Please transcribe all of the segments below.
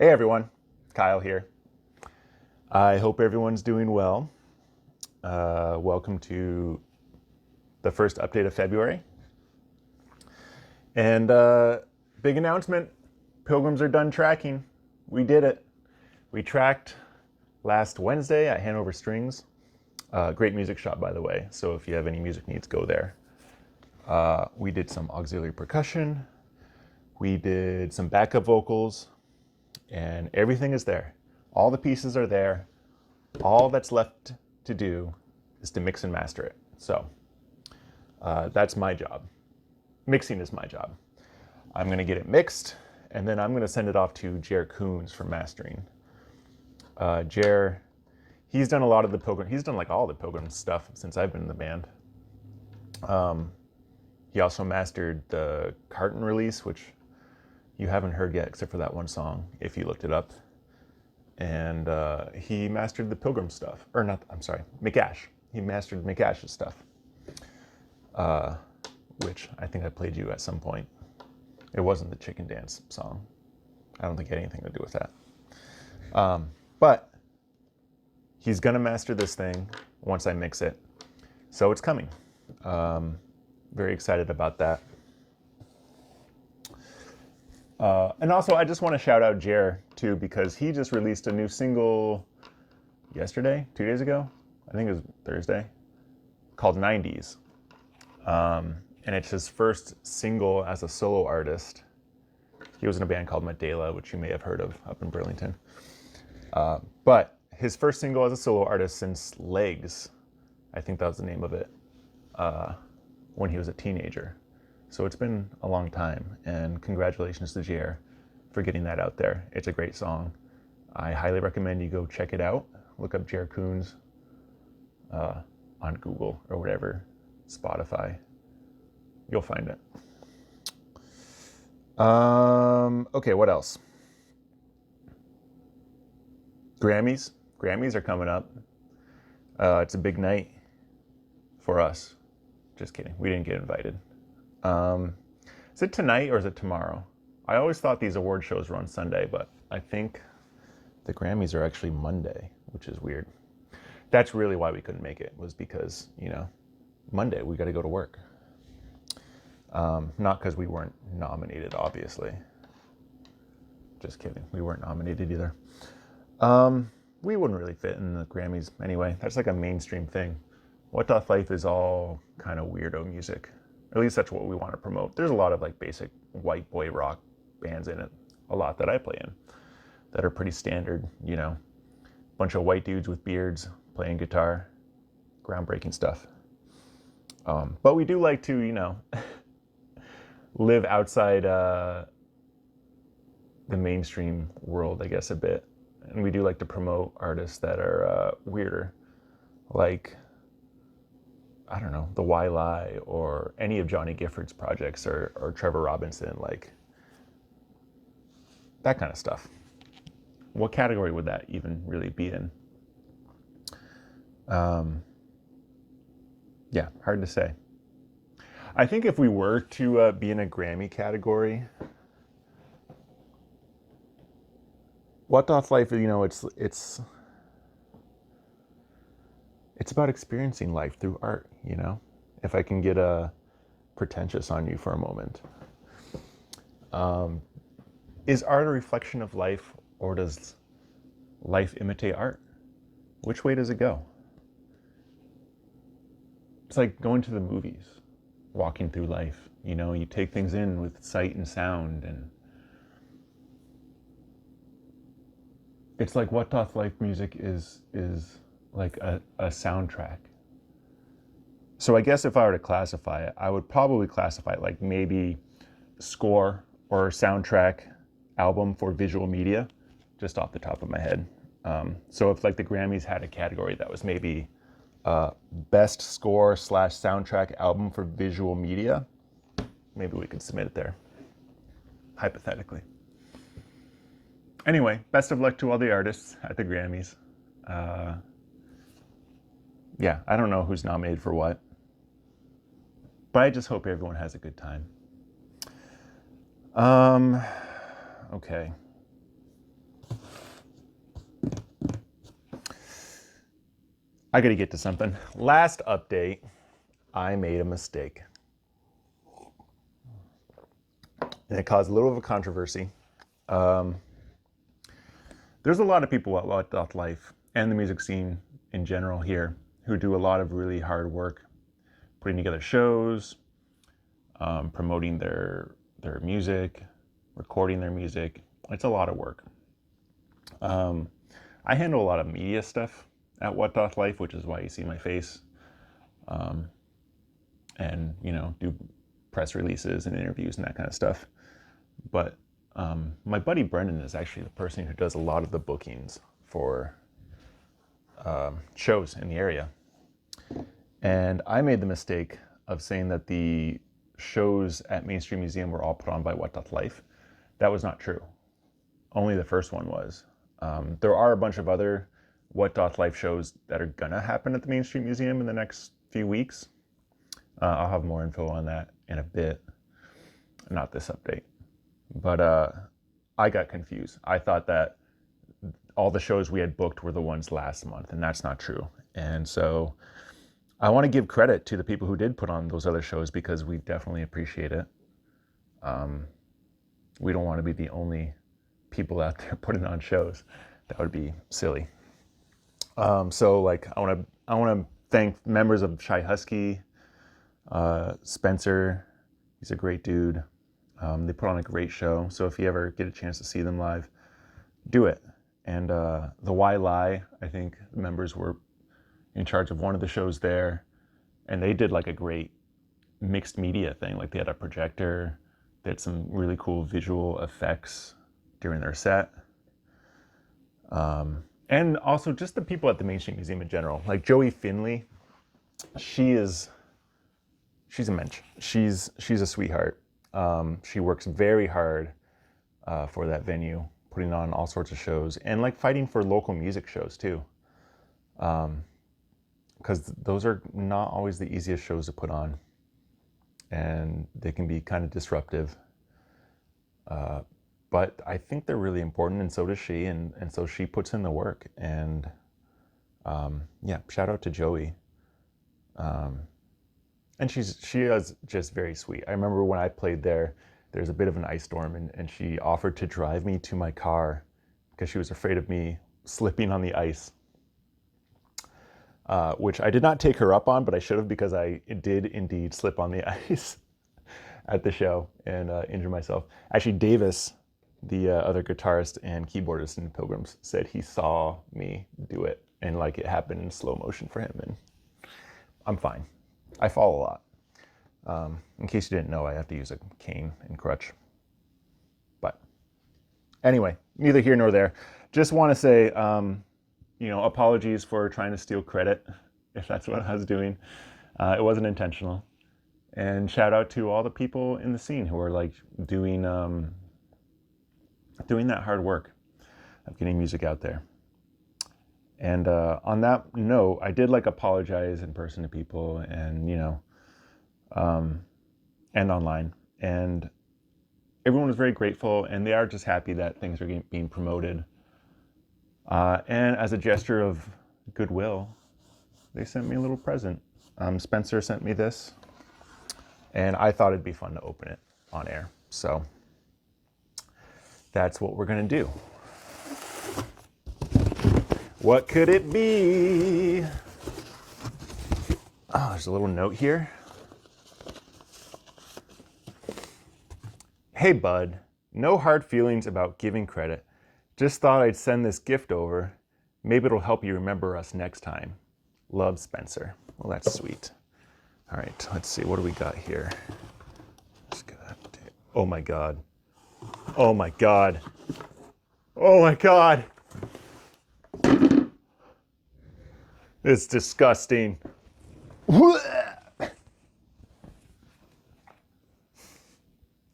Hey everyone, Kyle here. I hope everyone's doing well. Welcome to the first update of February. And big announcement, Pilgrims are done tracking. We did it. We tracked last Wednesday at Hanover Strings. Great music shop, by the way, so if you have any music needs, go there. We did some auxiliary percussion. We did some backup vocals. And everything is there. All the pieces are there. All that's left to do is to mix and master it. So that's my job. Mixing is my job. I'm going to get it mixed, and then I'm going to send it off to Jer Coons for mastering. Jer, he's done a lot of the Pilgrim. He's done like all the Pilgrim stuff since I've been in the band. He also mastered the Carton release, which you haven't heard yet, except for that one song, if you looked it up. And he mastered the Pilgrim stuff. Or not, I'm sorry, McAsh. He mastered McAsh's stuff. Which I think I played you at some point. It wasn't the Chicken Dance song. I don't think it had anything to do with that. But he's gonna master this thing once I mix it. So it's coming. Very excited about that. And also, I just want to shout out Jer, too, because he just released a new single yesterday, 2 days ago. I think it was Thursday, called 90s. And it's his first single as a solo artist. He was in a band called Medela, which you may have heard of up in Burlington. But his first single as a solo artist since Legs, I think that was the name of it, when he was a teenager. So it's been a long time, and congratulations to Jer for getting that out there. It's a great song. I highly recommend you go check it out. Look up Jer Coons on Google or whatever, Spotify. You'll find it. Okay, what else? Grammys. Grammys are coming up. It's a big night for us. Just kidding. We didn't get invited. Is it tonight or is it tomorrow? I always thought these award shows were on Sunday, but I think the Grammys are actually Monday, which is weird. That's really why we couldn't make it, was because, Monday we got to go to work. Not because we weren't nominated, obviously. Just kidding. We weren't nominated either. We wouldn't really fit in the Grammys anyway. That's like a mainstream thing. What Doth Life is all kind of weirdo music. At least that's what we want to promote. There's a lot of like basic white boy rock bands in it, a lot that I play in, that are pretty standard, bunch of white dudes with beards playing guitar, groundbreaking stuff. But we do like to, live outside the mainstream world, I guess, a bit. And we do like to promote artists that are weirder, like, I don't know, the Why Lie or any of Johnny Gifford's projects or Trevor Robinson, like that kind of stuff. What category would that even really be in? Yeah, hard to say. I think if we were to be in a Grammy category, What Doth Life, it's about experiencing life through art, if I can get pretentious on you for a moment. Is art a reflection of life, or does life imitate art? Which way does it go? It's like going to the movies, walking through life. You take things in with sight and sound, and it's like What Doth Life music is like a soundtrack. So I guess if I were to classify it, I would probably classify it like maybe score or soundtrack album for visual media, just off the top of my head. So if like the Grammys had a category that was maybe best score / soundtrack album for visual media, maybe we could submit it there, hypothetically. Anyway, best of luck to all the artists at the Grammys. Yeah, I don't know who's nominated for what, but I just hope everyone has a good time. Okay. I gotta get to something. Last update, I made a mistake. And it caused a little of a controversy. There's a lot of people at Lot Life and the music scene in general here who do a lot of really hard work putting together shows, promoting their music, recording their music. It's a lot of work. I handle a lot of media stuff at What Life, which is why you see my face, and do press releases and interviews and that kind of stuff. But my buddy Brendan is actually the person who does a lot of the bookings for shows in the area. And I made the mistake of saying that the shows at Mainstream Museum were all put on by What Life. That was not true. Only the first one was. There are a bunch of other What Life shows that are gonna happen at the Mainstream Museum in the next few weeks. I'll have more info on that in a bit. Not this update. But I got confused. I thought that all the shows we had booked were the ones last month, and that's not true. And so I want to give credit to the people who did put on those other shows because we definitely appreciate it. We don't want to be the only people out there putting on shows. That would be silly. So like I want to thank members of Shy Husky, Spencer. He's a great dude. They put on a great show. So if you ever get a chance to see them live, do it. And the Why Lie, I think the members were in charge of one of the shows there, and they did like a great mixed media thing. Like they had a projector, they had some really cool visual effects during their set. And also just the people at the Mainstream Museum in general. Like Joey Finley, she's a mensch. She's a sweetheart. She works very hard for that venue, putting on all sorts of shows and like fighting for local music shows too. Because those are not always the easiest shows to put on, and they can be kind of disruptive. But I think they're really important, and so does she, and so she puts in the work. And yeah, shout out to Joey. And she is just very sweet. I remember when I played there's a bit of an ice storm, and she offered to drive me to my car because she was afraid of me slipping on the ice. Which I did not take her up on, but I should have, because I did indeed slip on the ice at the show and injure myself. Actually, Davis, the other guitarist and keyboardist in Pilgrims, said he saw me do it and like it happened in slow motion for him, and I'm fine. I fall a lot. In case you didn't know, I have to use a cane and crutch. But anyway, neither here nor there. Just want to say, apologies for trying to steal credit, if that's what I was doing. It wasn't intentional. And shout out to all the people in the scene who are like doing that hard work of getting music out there. And on that note, I did like apologize in person to people, and and online, and everyone was very grateful, and they are just happy that things are being promoted. And as a gesture of goodwill, they sent me a little present. Spencer sent me this, and I thought it'd be fun to open it on air. So that's what we're gonna do. What could it be? Oh, there's a little note here. Hey bud, no hard feelings about giving credit. Just thought I'd send this gift over. Maybe it'll help you remember us next time. Love, Spencer. Well, that's sweet. All right, let's see. What do we got here? Oh my God. Oh my God. Oh my God. It's disgusting.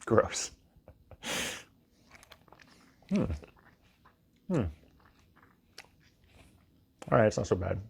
Gross. All right, it's not so bad.